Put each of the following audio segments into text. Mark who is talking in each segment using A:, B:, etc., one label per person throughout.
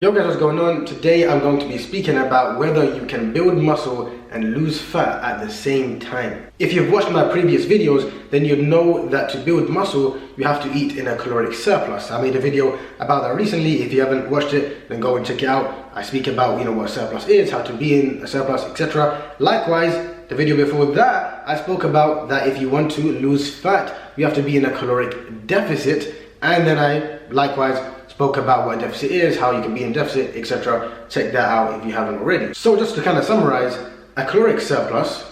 A: Yo guys, what's going on? Today I'm going to be speaking about whether you can build muscle and lose fat at the same time. If you've watched my previous videos, then you know that to build muscle, you have to eat in a caloric surplus. I made a video about that recently. If you haven't watched it, then go and check it out. I speak about, what a surplus is, how to be in a surplus, etc. Likewise, the video before that, I spoke about that if you want to lose fat, you have to be in a caloric deficit. And then I likewise spoke about what a deficit is, how you can be in deficit, etc. Check that out if you haven't already. So just to kind of summarize, a caloric surplus,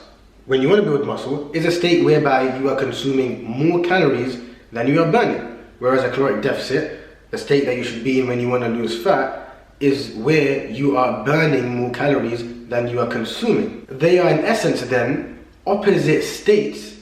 A: when you want to build muscle, is a state whereby you are consuming more calories than you are burning. Whereas a caloric deficit, the state that you should be in when you want to lose fat, is where you are burning more calories than you are consuming. They are in essence then opposite states,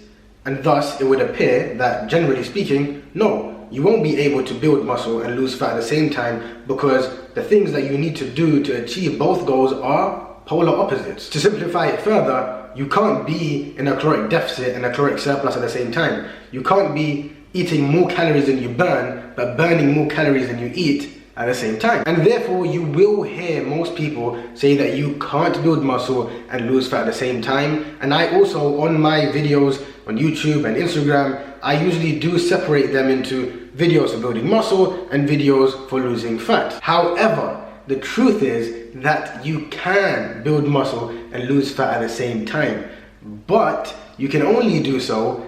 A: and thus it would appear that generally speaking, no, you won't be able to build muscle and lose fat at the same time, because the things that you need to do to achieve both goals are polar opposites. To simplify it further, you can't be in a caloric deficit and a caloric surplus at the same time. You can't be eating more calories than you burn, but burning more calories than you eat at the same time. And therefore, you will hear most people say that you can't build muscle and lose fat at the same time. And I also, on my videos on YouTube and Instagram, I usually do separate them into videos for building muscle and videos for losing fat. However, the truth is that you can build muscle and lose fat at the same time, but you can only do so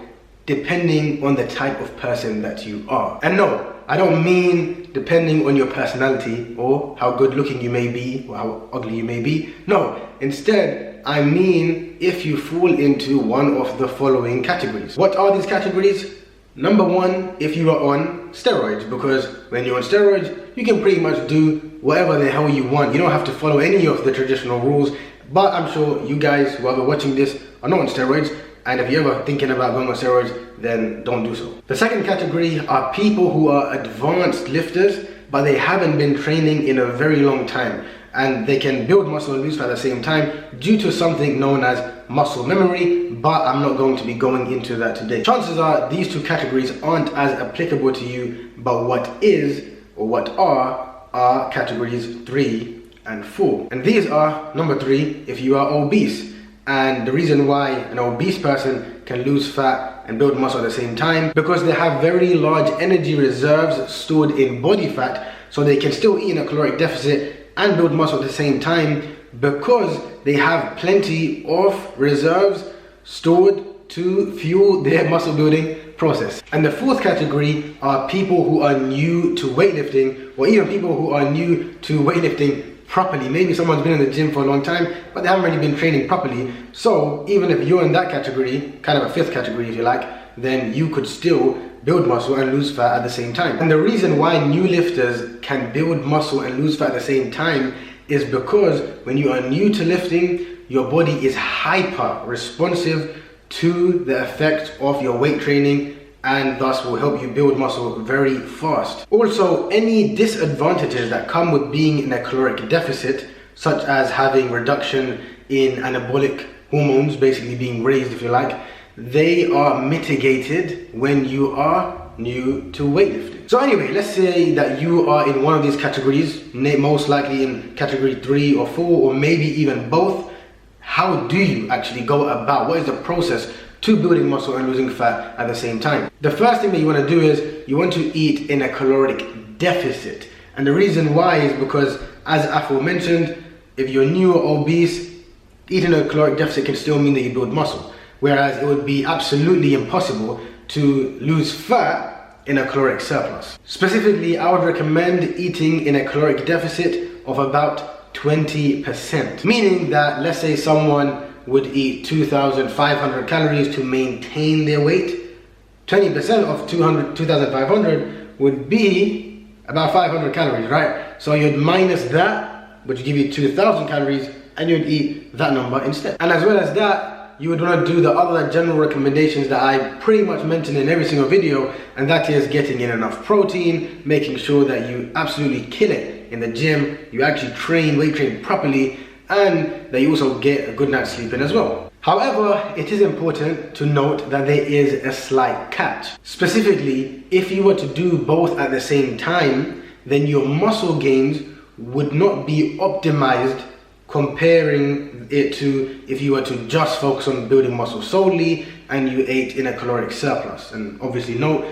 A: depending on the type of person that you are. And no, I don't mean depending on your personality or how good looking you may be or how ugly you may be. No, instead, I mean if you fall into one of the following categories. What are these categories? Number one, if you are on steroids, because when you're on steroids, you can pretty much do whatever the hell you want. You don't have to follow any of the traditional rules, but I'm sure you guys who are watching this are not on steroids, and if you're ever thinking about going on steroids, then don't do so. The second category are people who are advanced lifters, but they haven't been training in a very long time, and they can build muscle and lose fat at the same time due to something known as muscle memory, but I'm not going to be going into that today. Chances are these two categories aren't as applicable to you, but what is, or what are categories 3 and 4. And these are, number 3, if you are obese. And the reason why an obese person can lose fat and build muscle at the same time, because they have very large energy reserves stored in body fat, so they can still eat in a caloric deficit and build muscle at the same time, because they have plenty of reserves stored to fuel their muscle building process. And the fourth category are people who are new to weightlifting, or even people who are new to weightlifting properly. Maybe someone's been in the gym for a long time, but they haven't really been training properly. So even if you're in that category, kind of a fifth category if you like, then you could still build muscle and lose fat at the same time. And the reason why new lifters can build muscle and lose fat at the same time is because when you are new to lifting, your body is hyper responsive to the effect of your weight training, and thus will help you build muscle very fast. Also, any disadvantages that come with being in a caloric deficit, such as having reduction in anabolic hormones, basically being raised if you like, they are mitigated when you are new to weightlifting. So anyway, let's say that you are in one of these categories, most likely in category 3 or 4, or maybe even both. How do you actually go about? What is the process to building muscle and losing fat at the same time? The first thing that you want to do is you want to eat in a caloric deficit. And the reason why is because, as aforementioned, if you're new or obese, eating a caloric deficit can still mean that you build muscle. Whereas it would be absolutely impossible to lose fat in a caloric surplus. Specifically, I would recommend eating in a caloric deficit of about 20%. Meaning that, let's say someone would eat 2,500 calories to maintain their weight. 20% of 2,500 would be about 500 calories, right? So you'd minus that, which would give you 2,000 calories, and you'd eat that number instead. And as well as that, you would want to do the other general recommendations that I pretty much mentioned in every single video, and that is getting in enough protein, making sure that you absolutely kill it in the gym, you actually weight train properly, and that you also get a good night's sleep in as well. However, it is important to note that there is a slight catch. Specifically, if you were to do both at the same time, then your muscle gains would not be optimized comparing it to if you were to just focus on building muscle solely and you ate in a caloric surplus. And obviously note,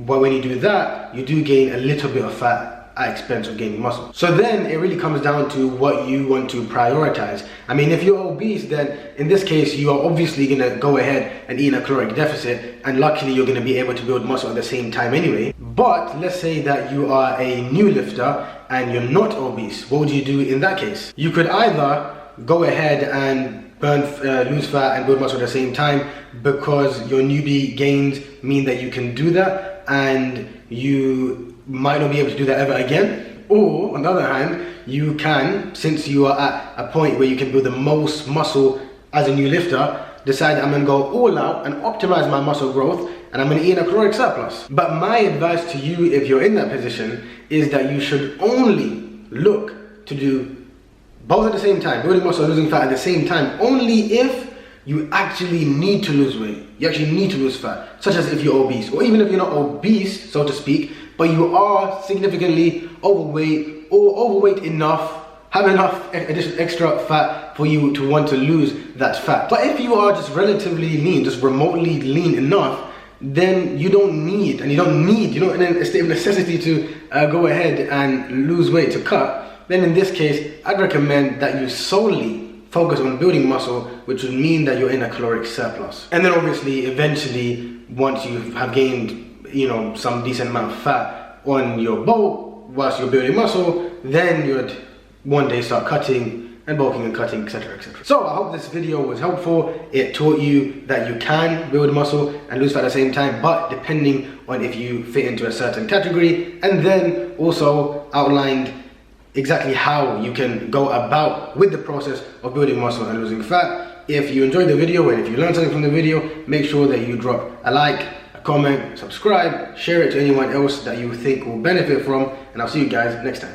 A: but when you do that, you do gain a little bit of fat at expense of gaining muscle. So then it really comes down to what you want to prioritize. I mean, if you're obese, then in this case, you are obviously gonna go ahead and eat in a caloric deficit, and luckily you're gonna be able to build muscle at the same time anyway. But let's say that you are a new lifter and you're not obese. What would you do in that case? You could either go ahead and lose fat and build muscle at the same time, because your newbie gains mean that you can do that and you might not be able to do that ever again. Or on the other hand, you can, since you are at a point where you can build the most muscle as a new lifter, decide I'm gonna go all out and optimize my muscle growth, and I'm gonna eat in a caloric surplus. But my advice to you, if you're in that position, is that you should only look to do both at the same time, building muscle and losing fat at the same time, only if you actually need to lose weight. You actually need to lose fat, such as if you're obese, or even if you're not obese, so to speak, but you are significantly overweight, or overweight enough, have enough extra fat for you to want to lose that fat. But if you are just relatively lean, just remotely lean enough, then you don't need, you're not in a state of necessity to go ahead and lose weight to cut. Then in this case, I'd recommend that you solely focus on building muscle, which would mean that you're in a caloric surplus. And then obviously, eventually, once you have gained, some decent amount of fat on your bulk whilst you're building muscle, then you'd one day start cutting and bulking and cutting, etc., etc. So I hope this video was helpful. It taught you that you can build muscle and lose fat at the same time, but depending on if you fit into a certain category, and then also outlined exactly how you can go about with the process of building muscle and losing fat. If you enjoyed the video and if you learned something from the video, make sure that you drop a like, a comment, subscribe, share it to anyone else that you think will benefit from, and I'll see you guys next time.